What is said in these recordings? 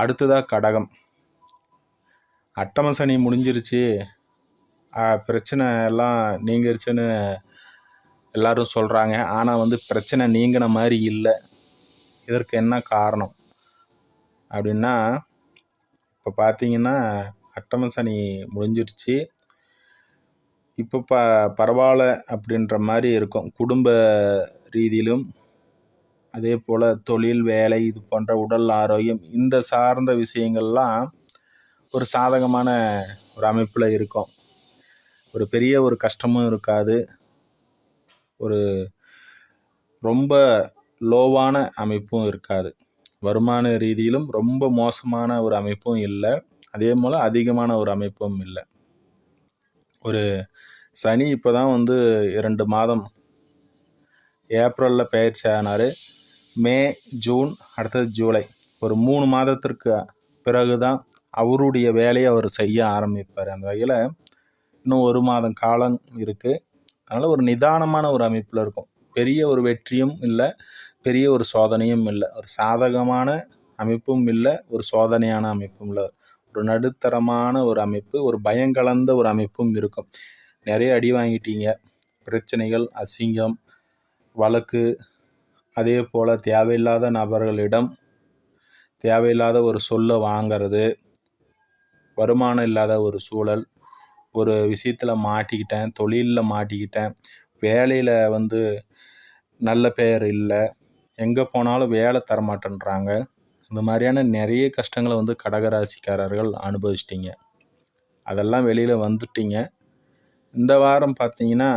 அடுத்ததாக கடகம். அட்டம சனி முடிஞ்சிருச்சு, பிரச்சனை எல்லாம் நீங்கிருச்சுன்னு எல்லாரும் சொல்கிறாங்க. ஆனால் பிரச்சனை நீங்கின மாதிரி இல்லை. இதற்கு என்ன காரணம் அப்படின்னா, இப்போ பார்த்தீங்கன்னா அட்டம சனி முடிஞ்சிருச்சு. இப்போ பரவாயில்ல அப்படின்ற மாதிரி இருக்கும். குடும்ப ரீதியிலும் அதே போல் தொழில், வேலை, இது போன்ற உடல் ஆரோக்கியம், இந்த சார்ந்த விஷயங்கள்லாம் ஒரு சாதகமான ஒரு அமைப்பில் இருக்கும். ஒரு பெரிய ஒரு கஷ்டமும் இருக்காது. ஒரு ரொம்ப லோவான அமைப்பும் இருக்காது. வருமான ரீதியிலும் ரொம்ப மோசமான ஒரு அமைப்பும் இல்லை. அதே போல் அதிகமான ஒரு அமைப்பும் இல்லை. ஒரு சனி இப்போ தான் 2 மாதம், ஏப்ரலில் பயிற்சி ஆனார். மே, ஜூன், அடுத்தது ஜூலை, ஒரு 3 மாதத்திற்கு பிறகு தான் அவருடைய வேலையை அவர் செய்ய ஆரம்பிப்பார். அந்த வகையில் இன்னும் 1 மாதம் காலம் இருக்குது. அதனால் ஒரு நிதானமான ஒரு அமைப்பில் இருக்கும். பெரிய ஒரு வெற்றியும் இல்லை, பெரிய ஒரு சோதனையும் இல்லை. ஒரு சாதகமான அமைப்பும் இல்லை, ஒரு சோதனையான அமைப்பும் இல்லை. ஒரு நடுத்தரமான ஒரு அமைப்பு, ஒரு பயங்கலந்த ஒரு அமைப்பும் இருக்கும். நிறைய அடி வாங்கிட்டீங்க, பிரச்சனைகள், அசிங்கம், வழக்கு, அதே போல் தேவையில்லாத நபர்களிடம் தேவையில்லாத ஒரு சொல்லை வாங்கிறது, வருமானம் இல்லாத ஒரு சூழல், ஒரு விஷயத்தில் மாட்டிக்கிட்டேன், தொழிலில் மாட்டிக்கிட்டேன், வேலையில் நல்ல பெயர் இல்லை, எங்கே போனாலும் வேலை தரமாட்டேன்றாங்க. இந்த மாதிரியான நிறைய கஷ்டங்களை கடகராசிக்காரர்கள் அனுபவிச்சிட்டிங்க. அதெல்லாம் வெளியில் வந்துட்டீங்க. இந்த வாரம் பார்த்தீங்கன்னா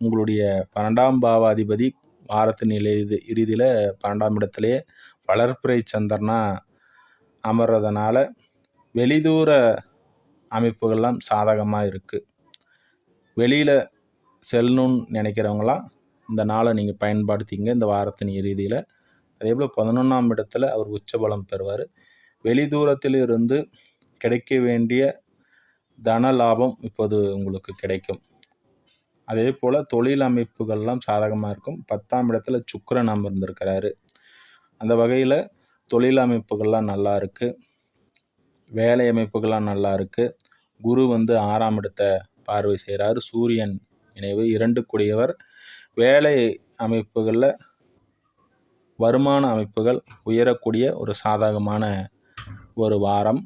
உங்களுடைய 12ஆம் பாவாதிபதி வாரத்தின் இறுதியில் 12ஆம் இடத்துலையே வளர்ப்பிறை சந்திரனா அமர்றதுனால வெளிதூர அமைப்புகள்லாம் சாதகமாக இருக்குது. வெளியில் செல்லணும்னு நினைக்கிறவங்களாம் இந்த நாளை நீங்கள் பயன்படுத்திங்க இந்த வாரத்தின் இறுதியில். அதே போல் 11ஆம் இடத்துல அவர் உச்சபலம் பெறுவார். வெளிதூரத்தில் இருந்து கிடைக்க வேண்டிய தன லாபம் இப்போது உங்களுக்கு கிடைக்கும். அதே போல் தொழில் அமைப்புகள்லாம் சாதகமாக இருக்கும். 10ஆம் இடத்துல சுக்கிரன் அமர்ந்திருக்கிறாரு. அந்த வகையில் தொழில் அமைப்புகள்லாம் நல்லா இருக்குது, வேலை அமைப்புகள்லாம் நல்லா இருக்குது. குரு 6ஆம் இடத்தை பார்வை செய்கிறார். சூரியன் இணைவு 2 கூடியவர். வேலை அமைப்புகளில் வருமான அமைப்புகள் உயரக்கூடிய ஒரு சாதகமான ஒரு வாரம்.